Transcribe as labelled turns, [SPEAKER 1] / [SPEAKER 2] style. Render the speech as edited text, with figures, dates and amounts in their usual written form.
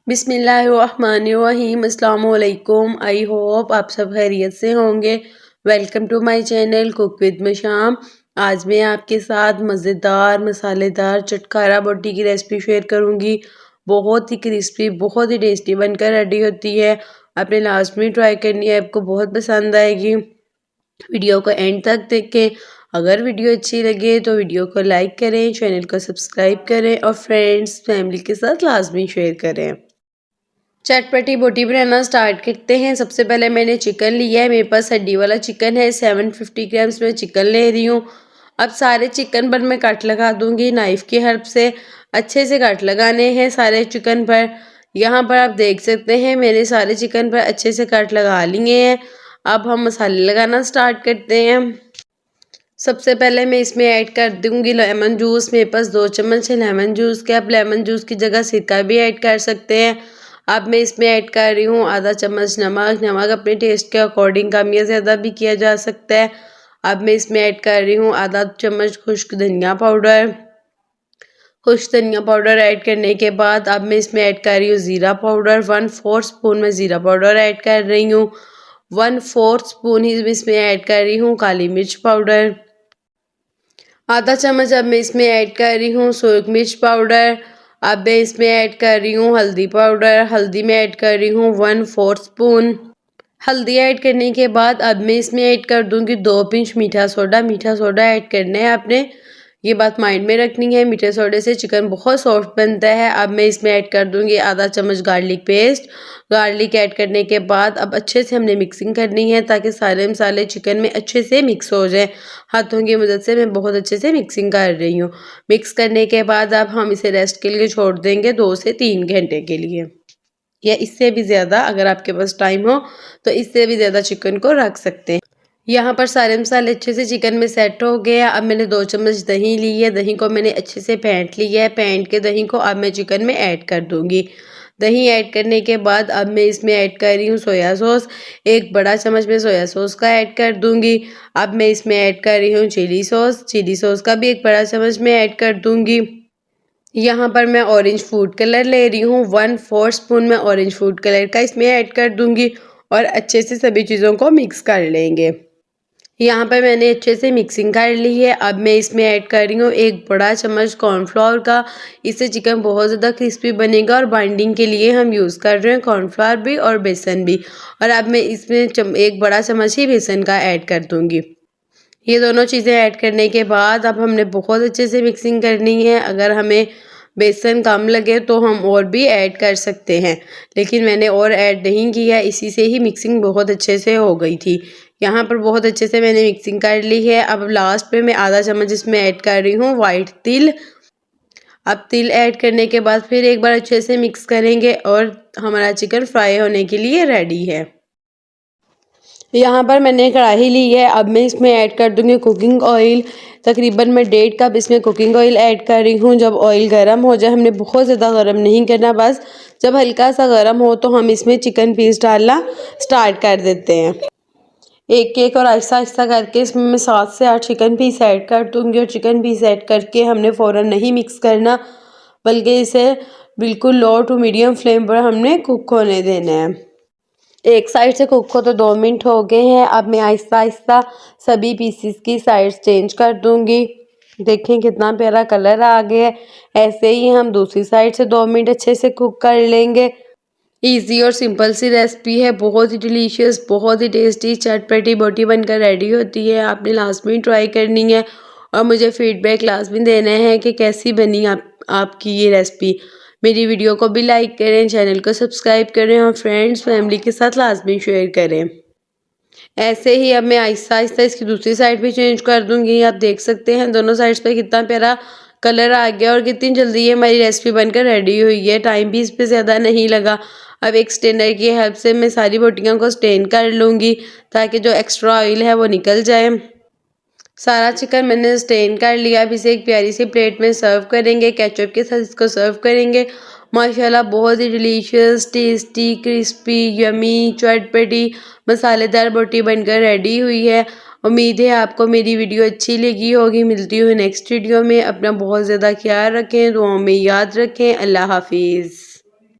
[SPEAKER 1] बिस्मिल्लाहिर्रहमानिर्रहीम अस्सलाम वालेकुम। आई होप आप सब खैरियत से होंगे। Welcome to my channel cook with Masham. आज मैं आपके साथ मज़ेदार मसालेदार चटखारा बोटी की रेसिपी शेयर करूंगी। बहुत ही क्रिस्पी बहुत ही टेस्टी बनकर रेडी होती है। आपने लास्ट में ट्राई करनी है, आपको बहुत पसंद आएगी। वीडियो को एंड तक देखें। अगर वीडियो अच्छी लगे तो वीडियो को लाइक करें, चैनल को सब्सक्राइब करें और फ्रेंड्स फैमिली के साथ लाजमी शेयर करें। चटपटी बोटी बनाना स्टार्ट करते हैं। सबसे पहले मैंने चिकन लिया है, मेरे पास हड्डी वाला चिकन है। 750 ग्राम्स में चिकन ले रही हूँ। अब सारे चिकन पर मैं कट लगा दूंगी नाइफ की हेल्प से। अच्छे से कट लगाने हैं सारे चिकन पर। यहाँ पर आप देख सकते हैं मैंने सारे चिकन पर अच्छे से कट लगा लिए हैं। अब हम मसाले लगाना स्टार्ट करते हैं। सबसे पहले मैं इसमें ऐड कर दूंगी लेमन जूस। मेरे पास 2 चम्मच है लेमन जूस के। आप लेमन जूस की जगह सिरका भी ऐड कर सकते हैं। अब मैं इसमें ऐड कर रही हूँ आधा चम्मच नमक। नमक अपने टेस्ट के अकॉर्डिंग कम या ज़्यादा भी किया जा सकता है। अब मैं इसमें ऐड कर रही हूँ आधा चम्मच खुश्क धनिया पाउडर। खुश्क धनिया पाउडर ऐड करने के बाद अब मैं इसमें ऐड कर रही हूँ ज़ीरा पाउडर। 1/4 स्पून में ज़ीरा पाउडर ऐड कर रही हूँ। 1/4 स्पून ही इसमें ऐड कर रही हूँ काली मिर्च पाउडर। आधा चम्मच अब मैं इसमें ऐड कर रही हूँ सूरख मिर्च पाउडर। अब मैं इसमें ऐड कर रही हूँ हल्दी पाउडर। हल्दी में ऐड कर रही हूँ 1/4 स्पून। हल्दी ऐड करने के बाद अब मैं इसमें ऐड कर दूंगी 2 पिंच मीठा सोडा। मीठा सोडा ऐड करना है आपने, ये बात माइंड में रखनी है। मीठे सोडे से चिकन बहुत सॉफ्ट बनता है। अब मैं इसमें ऐड कर दूंगी आधा चम्मच गार्लिक पेस्ट। गार्लिक ऐड करने के बाद अब अच्छे से हमने मिक्सिंग करनी है ताकि सारे मसाले चिकन में अच्छे से मिक्स हो जाए। हाथों की मदद से मैं बहुत अच्छे से मिक्सिंग कर रही हूँ। मिक्स करने के बाद अब हम इसे रेस्ट के लिए छोड़ देंगे 2 से 3 घंटे के लिए, या इससे भी ज़्यादा अगर आपके पास टाइम हो तो इससे भी ज़्यादा चिकन को रख सकते हैं। यहाँ पर सारे मसाले अच्छे से चिकन में सेट हो गए हैं। अब मैंने 2 चम्मच दही ली है। दही को मैंने अच्छे से फेंट लिया है। फेंट के दही को अब मैं चिकन में ऐड कर दूंगी। दही ऐड करने के बाद अब मैं इसमें ऐड कर रही हूँ सोया सॉस। 1 बड़ा चम्मच में सोया सॉस का ऐड कर दूंगी। अब मैं इसमें ऐड कर रही हूँ चिली सॉस। चिली सॉस का भी 1 बड़ा चम्मच में ऐड कर दूंगी। यहाँ पर मैं ऑरेंज फूड कलर ले रही हूँ। 1/4 स्पून में ऑरेंज फूड कलर का इसमें ऐड कर दूंगी और अच्छे से सभी चीज़ों को मिक्स कर लेंगे। यहाँ पर मैंने अच्छे से मिक्सिंग कर ली है। अब मैं इसमें ऐड कर रही हूँ 1 बड़ा चम्मच कॉर्नफ्लोर का। इससे चिकन बहुत ज़्यादा क्रिस्पी बनेगा और बाइंडिंग के लिए हम यूज़ कर रहे हैं कॉर्नफ्लोर भी और बेसन भी। और अब मैं इसमें 1 बड़ा चम्मच ही बेसन का ऐड कर दूँगी। ये दोनों चीज़ें ऐड करने के बाद अब हमने बहुत अच्छे से मिक्सिंग करनी है। अगर हमें बेसन कम लगे तो हम और भी ऐड कर सकते हैं, लेकिन मैंने और ऐड नहीं किया, इसी से ही मिक्सिंग बहुत अच्छे से हो गई थी। यहाँ पर बहुत अच्छे से मैंने मिक्सिंग कर ली है। अब लास्ट में मैं आधा चम्मच इसमें ऐड कर रही हूँ वाइट तिल। अब तिल ऐड करने के बाद फिर एक बार अच्छे से मिक्स करेंगे और हमारा चिकन फ्राई होने के लिए रेडी है। यहाँ पर मैंने कढ़ाई ली है। अब मैं इसमें ऐड कर दूंगी कुकिंग ऑयल। तकरीबन मैं 1.5 कप इसमें कुकिंग ऑयल ऐड कर रही हूँ। जब ऑयल गर्म हो जाए, हमने बहुत ज़्यादा गर्म नहीं करना, बस जब हल्का सा गर्म हो तो हम इसमें चिकन पीस डालना स्टार्ट कर देते हैं। एक एक और आहिस्ता आहिस्ता करके इसमें मैं 7 से 8 चिकन पीस ऐड कर दूँगी। और चिकन पीस ऐड करके हमने फ़ौरन नहीं मिक्स करना, बल्कि इसे बिल्कुल लो टू मीडियम फ्लेम पर हमने कुक होने देना है। एक साइड से कुक को तो 2 मिनट हो गए हैं। अब मैं आहिस्ता आहिस्ता सभी पीसेस की साइड्स चेंज कर दूंगी। देखें कितना प्यारा कलर आ गया है। ऐसे ही हम दूसरी साइड से 2 मिनट अच्छे से कुक कर लेंगे। इजी और सिंपल सी रेसिपी है, बहुत ही डिलीशियस बहुत ही टेस्टी चटपटी बोटी बनकर रेडी होती है। आपने लास्ट में ट्राई करनी है और मुझे फीडबैक लाजमी देना है कि कैसी बनी आपकी ये रेसिपी। मेरी वीडियो को भी लाइक करें, चैनल को सब्सक्राइब करें और फ्रेंड्स फैमिली के साथ लाजमी शेयर करें। ऐसे ही अब मैं आहिस्ता आहिस्ता इसकी दूसरी साइड भी चेंज कर दूंगी। आप देख सकते हैं दोनों साइड्स पे कितना प्यारा कलर आ गया और कितनी जल्दी ये हमारी रेसिपी बनकर रेडी हुई है। टाइम भी इस पर ज़्यादा नहीं लगा। अब एक स्टेनर की हेल्प से मैं सारी बोटियों को स्टेन कर लूँगी ताकि जो एक्स्ट्रा ऑयल है वो निकल जाए। सारा चिकन मैंने स्टेन कर लिया। अब इसे एक प्यारी सी प्लेट में सर्व करेंगे, केचप के साथ इसको सर्व करेंगे। माशाल्लाह बहुत ही डिलीशियस टेस्टी क्रिस्पी यमी चटपटी मसालेदार बोटी बनकर रेडी हुई है। उम्मीद है आपको मेरी वीडियो अच्छी लगी होगी। मिलती हूँ नेक्स्ट वीडियो में। अपना बहुत ज़्यादा ख्याल रखें, दुआओं में याद रखें। अल्लाह हाफिज़।